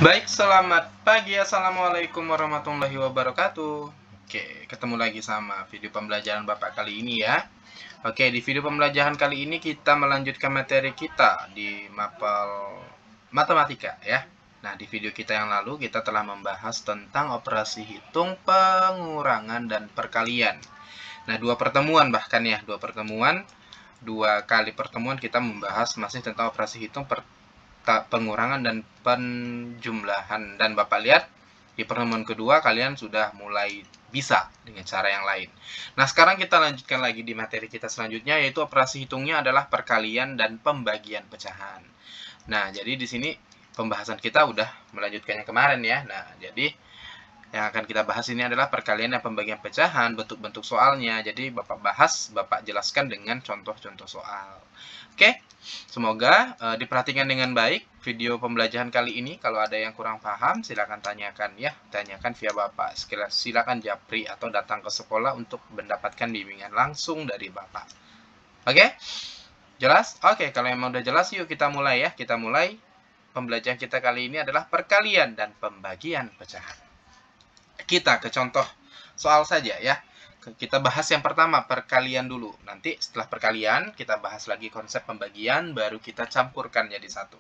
Baik, selamat pagi. Assalamualaikum warahmatullahi wabarakatuh. Oke, ketemu lagi sama video pembelajaran Bapak kali ini ya. Oke, di video pembelajaran kali ini kita melanjutkan materi kita di mapel matematika ya. Nah, di video kita yang lalu kita telah membahas tentang operasi hitung, pengurangan, dan perkalian. Nah, dua kali pertemuan kita membahas masih tentang operasi hitung, pengurangan, dan penjumlahan. Dan Bapak lihat di pertemuan kedua kalian sudah mulai bisa dengan cara yang lain. Nah, sekarang kita lanjutkan lagi di materi kita selanjutnya, yaitu operasi hitungnya adalah perkalian dan pembagian pecahan. Nah, jadi di sini pembahasan kita udah melanjutkannya kemarin ya. Nah, jadi yang akan kita bahas ini adalah perkalian dan pembagian pecahan, bentuk-bentuk soalnya. Jadi Bapak Bapak jelaskan dengan contoh-contoh soal. Oke, semoga diperhatikan dengan baik video pembelajaran kali ini. Kalau ada yang kurang paham, silakan tanyakan ya. Tanyakan via Bapak. Silakan japri atau datang ke sekolah untuk mendapatkan bimbingan langsung dari Bapak. Oke, jelas? Oke, kalau emang udah jelas, yuk kita mulai ya. Kita mulai. Pembelajaran kita kali ini adalah perkalian dan pembagian pecahan. Kita ke contoh soal saja ya. Kita bahas yang pertama, perkalian dulu. Nanti setelah perkalian, kita bahas lagi konsep pembagian, baru kita campurkan jadi satu.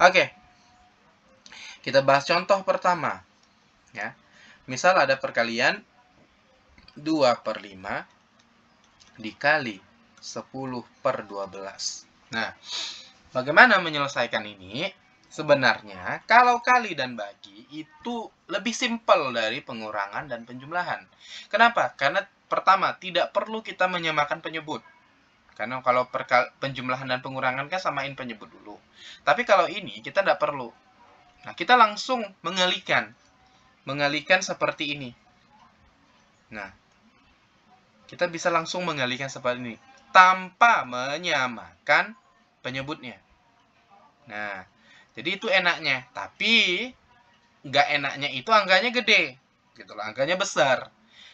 Oke. Kita bahas contoh pertama. Ya. Misal ada perkalian 2/5 dikali 10/12. Nah, bagaimana menyelesaikan ini? Sebenarnya, kalau kali dan bagi itu lebih simpel dari pengurangan dan penjumlahan. Kenapa? Karena pertama, tidak perlu kita menyamakan penyebut. Karena kalau penjumlahan dan pengurangan kan samain penyebut dulu. Tapi kalau ini, kita tidak perlu. Nah, kita langsung mengalikan. Mengalikan seperti ini. Nah, kita bisa langsung mengalikan seperti ini. Tanpa menyamakan penyebutnya. Nah, jadi itu enaknya, tapi nggak enaknya itu angkanya gede, gitu loh, angkanya besar.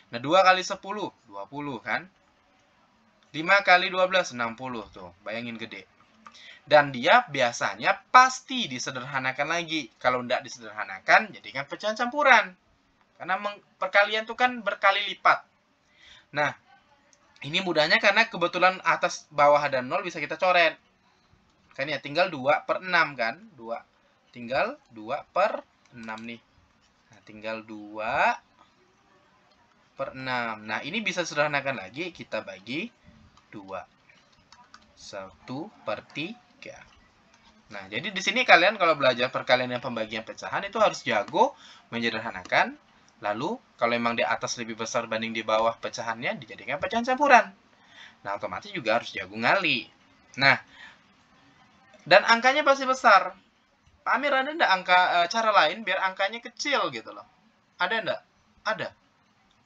Nah, 2 kali 10, 20 kan? 5 kali 12, 60 tuh, bayangin gede. Dan dia biasanya pasti disederhanakan lagi. Kalau nggak disederhanakan, jadikan pecahan campuran. Karena perkalian itu kan berkali lipat. Nah, ini mudahnya karena kebetulan atas bawah ada 0 bisa kita coret. Kan ya, tinggal 2/6 kan? 2. Tinggal 2/6 nih. Nah, tinggal 2/6. Nah, ini bisa sederhanakan lagi. Kita bagi 2. 1/3. Nah, jadi di sini kalian kalau belajar perkalian dan pembagian pecahan itu harus jago menyederhanakan. Lalu, kalau memang di atas lebih besar banding di bawah pecahannya, dijadikan pecahan campuran. Nah, otomatis juga harus jago ngali. Nah, dan angkanya pasti besar. Pak Amir, ada enggak cara lain biar angkanya kecil gitu loh? Ada enggak? Ada.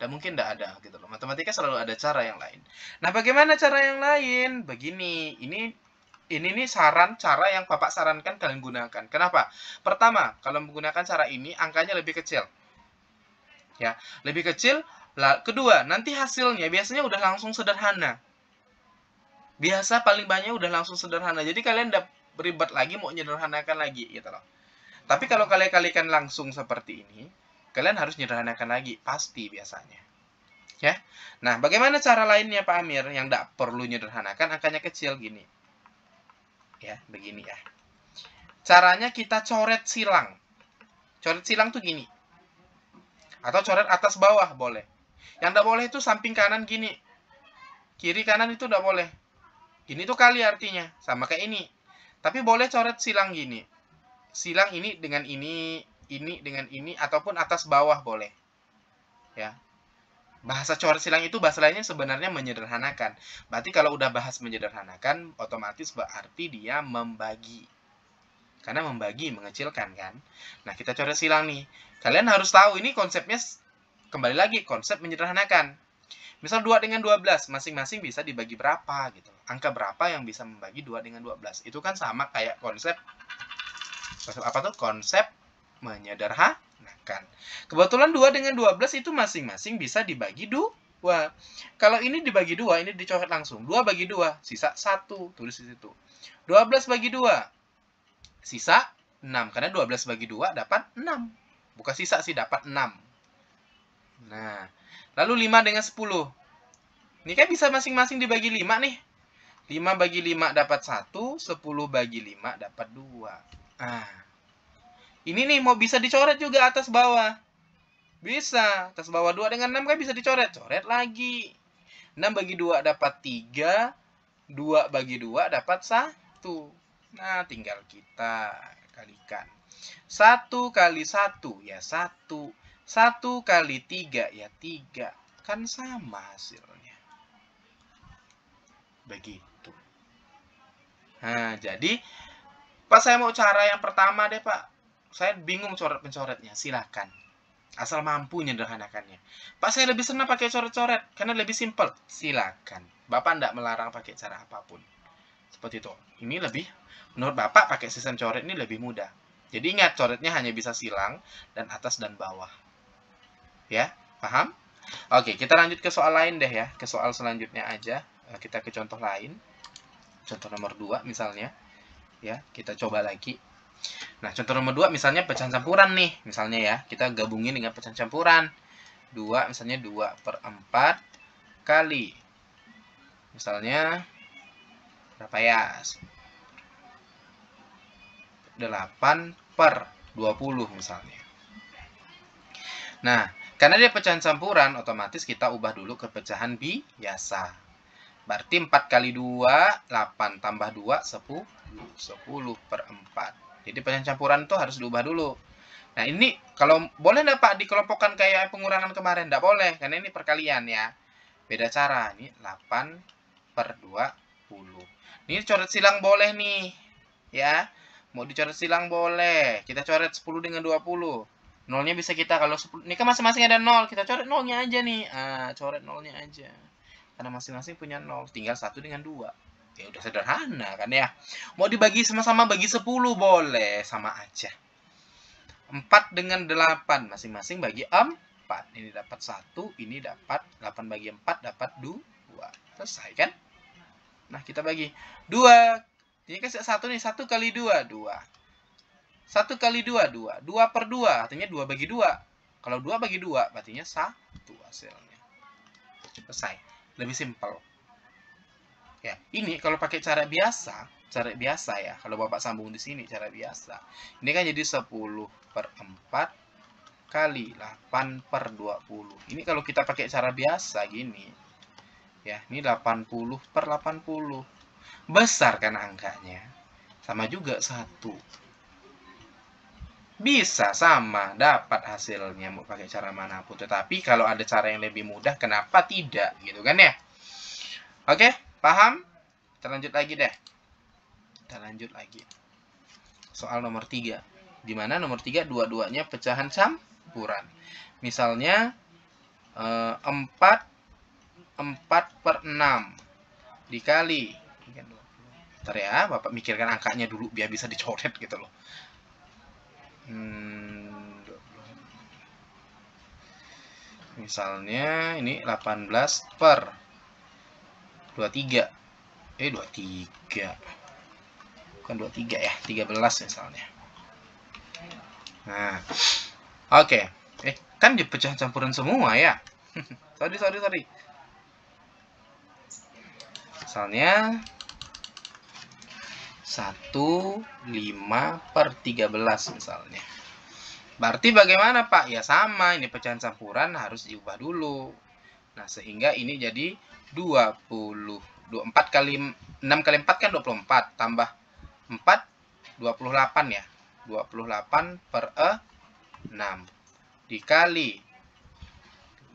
Dan mungkin enggak ada gitu loh. Matematika selalu ada cara yang lain. Nah, bagaimana cara yang lain? Begini, ini nih cara yang Bapak sarankan kalian gunakan. Kenapa? Pertama, kalau menggunakan cara ini, angkanya lebih kecil. Ya, lebih kecil. Kedua, nanti hasilnya biasanya udah langsung sederhana. Biasa paling banyak udah langsung sederhana. Jadi kalian udah ribet lagi mau menyederhanakan lagi gitu loh. Tapi kalau kalian kalikan langsung seperti ini, kalian harus menyederhanakan lagi pasti biasanya. Ya. Nah, bagaimana cara lainnya Pak Amir yang tidak perlu menyederhanakan angkanya kecil gini? Ya, begini ya. Caranya kita coret silang. Coret silang tuh gini. Atau coret atas bawah boleh. Yang tidak boleh itu samping kanan gini. Kiri kanan itu tidak boleh. Gini tuh kali artinya, sama kayak ini. Tapi boleh coret silang gini. Silang ini dengan ini dengan ini, ataupun atas bawah boleh. Ya. Bahasa coret silang itu bahasa lainnya sebenarnya menyederhanakan. Berarti kalau udah bahas menyederhanakan, otomatis berarti dia membagi. Karena membagi, mengecilkan kan. Nah, kita coret silang nih. Kalian harus tahu ini konsepnya, kembali lagi, konsep menyederhanakan. Misal 2 dengan 12, masing-masing bisa dibagi berapa gitu. Angka berapa yang bisa membagi 2 dengan 12. Itu kan sama kayak konsep apa tuh? Konsep menyederhanakan. Kebetulan 2 dengan 12 itu masing-masing bisa dibagi 2. Kalau ini dibagi 2, ini dicoret langsung. 2 bagi 2, sisa 1. Tulis di situ. 12 bagi 2, sisa 6. Karena 12 bagi 2 dapat 6. Bukan sisa sih, dapat 6. Nah, lalu 5 dengan 10. Ini kan bisa masing-masing dibagi 5 nih. 5 bagi 5 dapat 1, 10 bagi 5 dapat 2. Nah, ini nih mau bisa dicoret juga atas bawah. Bisa, atas bawah 2 dengan 6 kan bisa dicoret. Coret lagi. 6 bagi 2 dapat 3, 2 bagi 2 dapat 1. Nah, tinggal kita kalikan. 1 kali 1 ya 1. 1 kali 3 ya 3. Kan sama hasilnya. Begitu. Nah, jadi Pak, saya mau cara yang pertama deh, Pak. Saya bingung coret-pencoretnya. Silakan. Asal mampu menyederhanakannya. Pak, saya lebih senang pakai coret-coret karena lebih simpel. Silakan. Bapak tidak melarang pakai cara apapun. Seperti itu. Ini lebih, menurut Bapak, pakai sistem coret ini lebih mudah. Jadi ingat, coretnya hanya bisa silang dan atas dan bawah. Ya, paham? Oke, kita lanjut ke soal lain deh ya. Ke soal selanjutnya aja. Kita ke contoh lain. Contoh nomor 2 misalnya. Ya, kita coba lagi. Nah, contoh nomor 2 misalnya pecahan campuran nih. Misalnya ya, kita gabungin dengan pecahan campuran. 2, misalnya 2/4 kali. Misalnya, berapa ya? 8/20 misalnya. Nah, karena dia pecahan campuran, otomatis kita ubah dulu ke pecahan biasa. Berarti 4 kali 2, 8 tambah 2, 10. 10/4. Jadi pecahan campuran itu harus diubah dulu. Nah, ini kalau boleh enggak Pak dikelompokkan kayak pengurangan kemarin? Enggak boleh, karena ini perkalian ya. Beda cara. Ini 8/20. Ini coret silang boleh nih. Ya. Mau dicoret silang boleh. Kita coret 10 dengan 20. Nolnya bisa kita, kalau 10, ini kan masing-masing ada 0. Kita coret nolnya aja nih. Coret nolnya aja. Karena masing-masing punya 0. Tinggal 1 dengan 2. Ya udah sederhana kan ya. Mau dibagi sama-sama bagi 10 boleh, sama aja. 4 dengan 8 masing-masing bagi 4. Ini dapat 1, ini dapat 8 bagi 4 dapat 2. Selesai kan? Nah, kita bagi 2. Ini kan 1 nih, 1 kali 2, 2. 1 kali 2, 2. 2/2, artinya 2 bagi 2. Kalau 2 bagi 2, berartinya 1 hasilnya. Selesai. Lebih simpel. Ya, ini kalau pakai cara biasa ya. Kalau Bapak sambung di sini cara biasa. Ini kan jadi 10/4 kali 8/20. Ini kalau kita pakai cara biasa gini. Ya, ini 80/80. Besar kan angkanya. Sama juga 1. Bisa sama, dapat hasilnya mau pakai cara manapun. Tetapi kalau ada cara yang lebih mudah, kenapa tidak? Gitu kan ya? Oke? Paham? Kita lanjut lagi deh. Kita lanjut lagi. Soal nomor 3. Dimana nomor 3 dua-duanya pecahan campuran. Misalnya 4/6 dikali. Bentar ya, Bapak mikirkan angkanya dulu biar bisa dicoret gitu loh. Misalnya ini 18/23. 23. Bukan 23 ya, 13 misalnya. Nah, oke. Kan dipecah campuran semua ya. sorry. Misalnya 15/13 misalnya. Berarti bagaimana Pak? Ya sama, ini pecahan campuran harus diubah dulu. Nah, sehingga ini jadi 20. 4 kali 6 kali 4 kan 24. Tambah 4, 28 ya. 28/6. Dikali.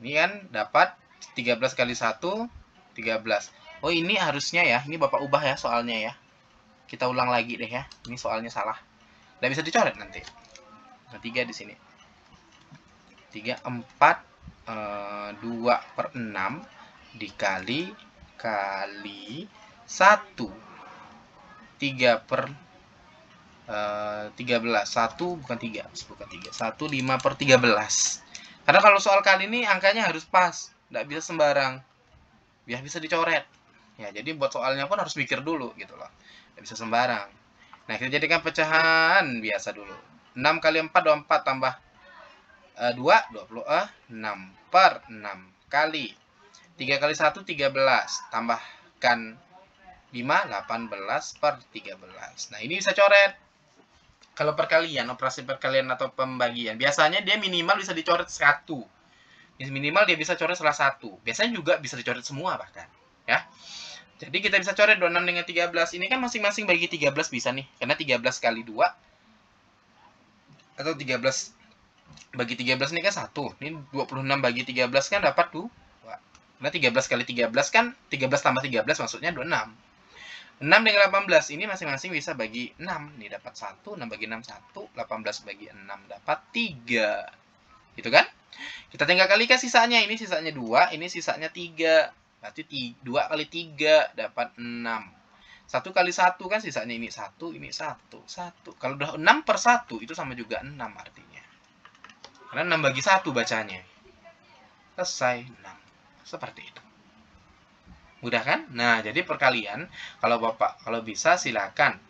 Ini kan dapat 13 kali 1, 13. Oh, ini harusnya ya. Ini Bapak ubah ya soalnya ya. Kita ulang lagi deh ya. Ini soalnya salah. Nggak bisa dicoret nanti. Nah, 3 di sini. 3, 4, 2/6 dikali kali 1. 3/13. 1 bukan 3. 1 5/13. Karena kalau soal kali ini angkanya harus pas. Nggak bisa sembarang. Biar bisa dicoret. Ya, jadi buat soalnya pun harus mikir dulu gitu loh. Nggak bisa sembarang. Nah, kita jadikan pecahan biasa dulu. 6 kali 4, 24 tambah 2, 26 per 6 kali 3 kali 1, 13. Tambahkan 5, 18 per 13. Nah, ini bisa coret. Kalau perkalian, operasi perkalian atau pembagian, biasanya dia minimal bisa dicoret 1. Minimal dia bisa coret salah satu. Biasanya juga bisa dicoret semua bahkan. Ya. Jadi kita bisa coret 26 dengan 13. Ini kan masing-masing bagi 13 bisa nih. Karena 13 kali 2. Atau 13 bagi 13 ini kan 1. Ini 26 bagi 13 kan dapat 2. Karena 13 kali 13 kan 13 tambah 13 maksudnya 26. 6 dengan 18 ini masing-masing bisa bagi 6. Ini dapat 1, 6 bagi 6 1, 18 bagi 6 dapat 3. Gitu kan? Kita tinggal kalikan sisanya. Ini sisanya 2, ini sisanya 3. Berarti 2 kali 3 dapat 6. 1 kali 1 kan sisanya ini 1, ini 1, 1. Kalau udah 6 per 1 itu sama juga 6 artinya. Karena 6 bagi 1 bacanya. Selesai 6. Seperti itu. Mudah kan? Nah, jadi perkalian, kalau Bapak, kalau bisa silakan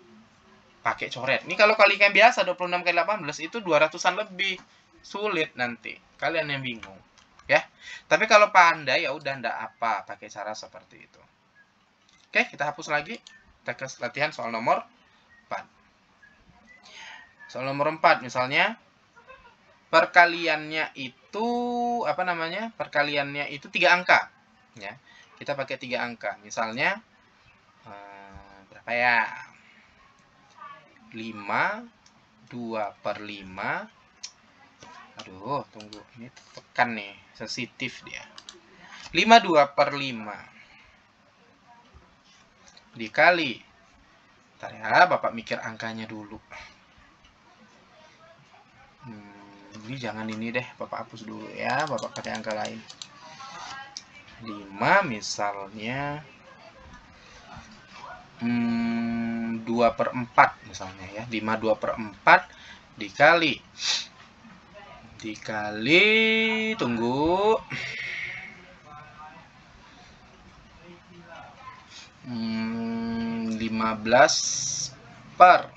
pakai coret. Ini kalau kalikan biasa 26 kali 18 itu 200-an lebih. Sulit nanti. Kalian yang bingung, ya. Tapi kalau pandai ya udah ndak apa, pakai cara seperti itu. Oke, kita hapus lagi. Kita ke latihan soal nomor 4. Soal nomor 4 misalnya perkaliannya itu apa namanya? Perkaliannya itu 3 angka, ya. Kita pakai 3 angka. Misalnya berapa ya? 5, 2 per 5. Aduh, tunggu. Ini tekan nih. Sensitif dia. 5, 2 per 5. Dikali. Bentar ya, Bapak mikir angkanya dulu. Ini jangan ini deh. Bapak hapus dulu ya. Bapak pakai angka lain. 5 misalnya 2 per 4 misalnya ya. 5 2 per 4 dikali tunggu 15 per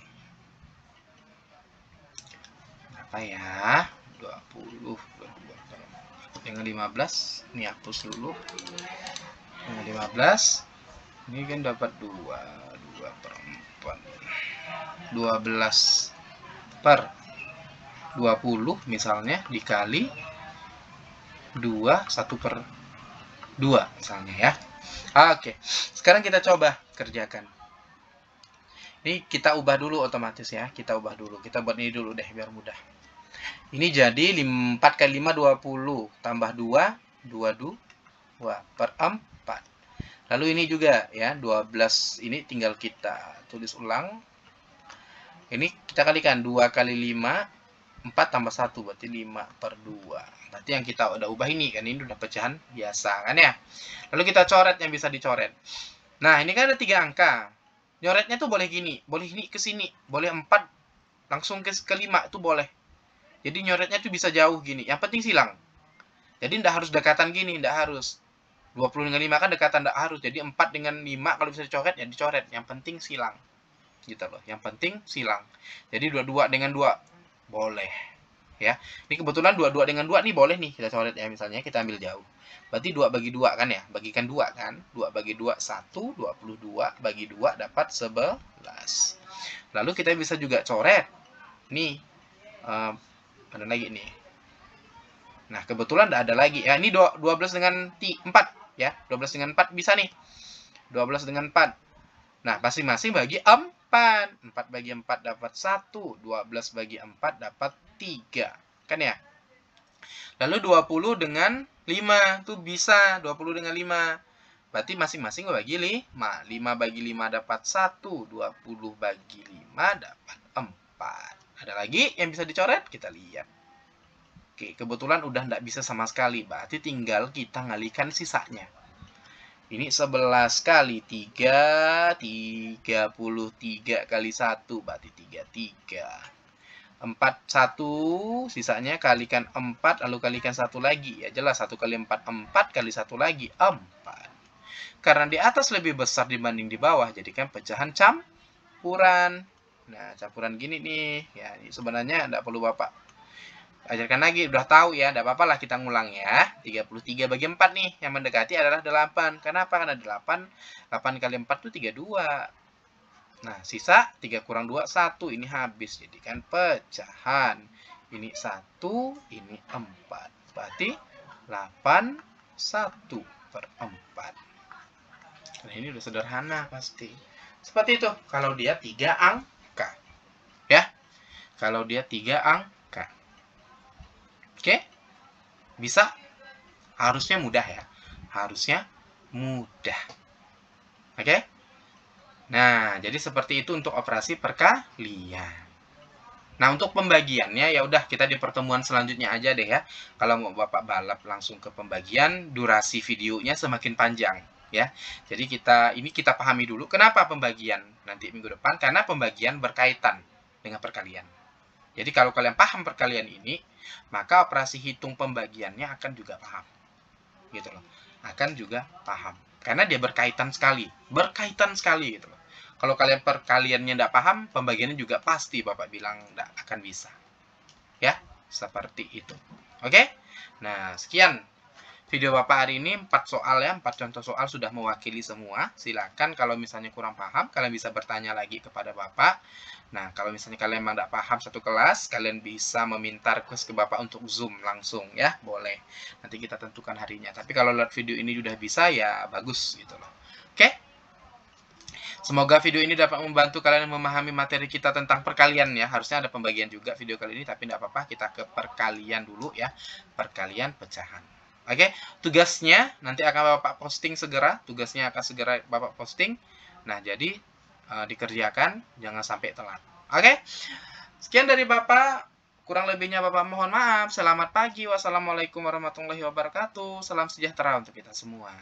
apa ya 20 dengan 15 ini hapus dulu dengan 15 ini kan dapat 2 per 4 12 per 20 misalnya dikali 2 1 per 2 misalnya ya. Oke, sekarang kita coba kerjakan. Ini kita ubah dulu otomatis ya. Kita ubah dulu. Kita buat ini dulu deh biar mudah. Ini jadi 4 kali 5 20 tambah 2 22 per 4. Lalu ini juga ya 12 ini tinggal kita tulis ulang. Ini kita kalikan 2 kali 5 4 tambah 1 berarti 5 per 2. Berarti yang kita udah ubah ini kan ini udah pecahan biasa kan ya. Lalu kita coret yang bisa dicoret. Nah, ini kan ada 3 angka. Nyoretnya tuh boleh gini, boleh ini ke sini, boleh 4 langsung ke 5 itu boleh. Jadi nyoretnya tuh bisa jauh gini. Yang penting silang. Jadi ndak harus dekatan gini, ndak harus. 20 dengan 5 kan dekatan ndak harus. Jadi 4 dengan 5 kalau bisa dicoret ya dicoret. Yang penting silang. Gitu loh. Yang penting silang. Jadi 22 dengan 2 boleh ya. Ini kebetulan 22 dengan 2 nih boleh nih kita coret ya, misalnya kita ambil jauh. Berarti 2 bagi 2 kan ya, bagikan 2 kan. 2 bagi 2 1, 22 bagi 2 dapat 11. Lalu kita bisa juga coret nih ada lagi nih. Nah, kebetulan tidak ada lagi ya. Ini 12 dengan 4 ya. 12 dengan 4 bisa nih. 12 dengan 4. Nah, masing-masing bagi 4. 4 bagi 4 dapat 1. 12 bagi 4 dapat 3. Kan ya? Lalu 20 dengan 5. Itu bisa 20 dengan 5. Berarti masing-masing bagi 5. 5 bagi 5 dapat 1. 20 bagi 5 dapat 4. Ada lagi yang bisa dicoret? Kita lihat. Oke, kebetulan udah tidak bisa sama sekali. Berarti tinggal kita ngalihkan sisanya. Ini 11 kali 3, 33 kali 1, berarti 33. 4, 1, sisanya kalikan 4, lalu kalikan 1 lagi. Ya jelas, 1 kali 4, 4 kali 1 lagi, 4. Karena di atas lebih besar dibanding di bawah, jadikan pecahan campuran. Nah, campuran gini nih. Ya, sebenarnya enggak perlu Bapak ajarkan lagi, udah tahu ya, enggak apa-apa lah kita ngulang ya. 33 bagi 4 nih, yang mendekati adalah 8. Kenapa? Karena 8 kali 4 itu 32. Nah, sisa 3 kurang 2, 1. Ini habis, jadi kan pecahan. Ini 1, ini 4. Berarti 8, 1/4. Nah, ini udah sederhana pasti. Seperti itu, kalau dia 3 angka. Ya, kalau dia 3 angka. Oke? Bisa? Harusnya mudah ya. Harusnya mudah. Oke? Nah, jadi seperti itu untuk operasi perkalian. Nah, untuk pembagiannya ya udah kita di pertemuan selanjutnya aja deh ya. Kalau mau Bapak balap langsung ke pembagian, durasi videonya semakin panjang ya. Jadi kita pahami dulu kenapa pembagian nanti minggu depan, karena pembagian berkaitan dengan perkalian. Jadi kalau kalian paham perkalian ini, maka operasi hitung pembagiannya akan juga paham. Gitu loh. Akan juga paham. Karena dia berkaitan sekali gitu loh. Kalau kalian perkaliannya tidak paham, pembagiannya juga pasti Bapak bilang tidak akan bisa. Ya, seperti itu. Oke? Nah, sekian video Bapak hari ini. 4 soal ya, 4 contoh soal sudah mewakili semua. Silakan kalau misalnya kurang paham, kalian bisa bertanya lagi kepada Bapak. Nah, kalau misalnya kalian memang tidak paham satu kelas, kalian bisa meminta request ke Bapak untuk Zoom langsung ya, boleh. Nanti kita tentukan harinya. Tapi kalau lihat video ini sudah bisa, ya bagus gitu loh. Oke? Semoga video ini dapat membantu kalian memahami materi kita tentang perkalian ya. Harusnya ada pembagian juga video kali ini, tapi tidak apa-apa. Kita ke perkalian dulu ya. Perkalian pecahan. Oke, tugasnya nanti akan Bapak posting segera. Tugasnya akan segera Bapak posting. Nah, jadi dikerjakan, jangan sampai telat. Oke, sekian dari Bapak. Kurang lebihnya Bapak mohon maaf. Selamat pagi. Wassalamualaikum warahmatullahi wabarakatuh. Salam sejahtera untuk kita semua.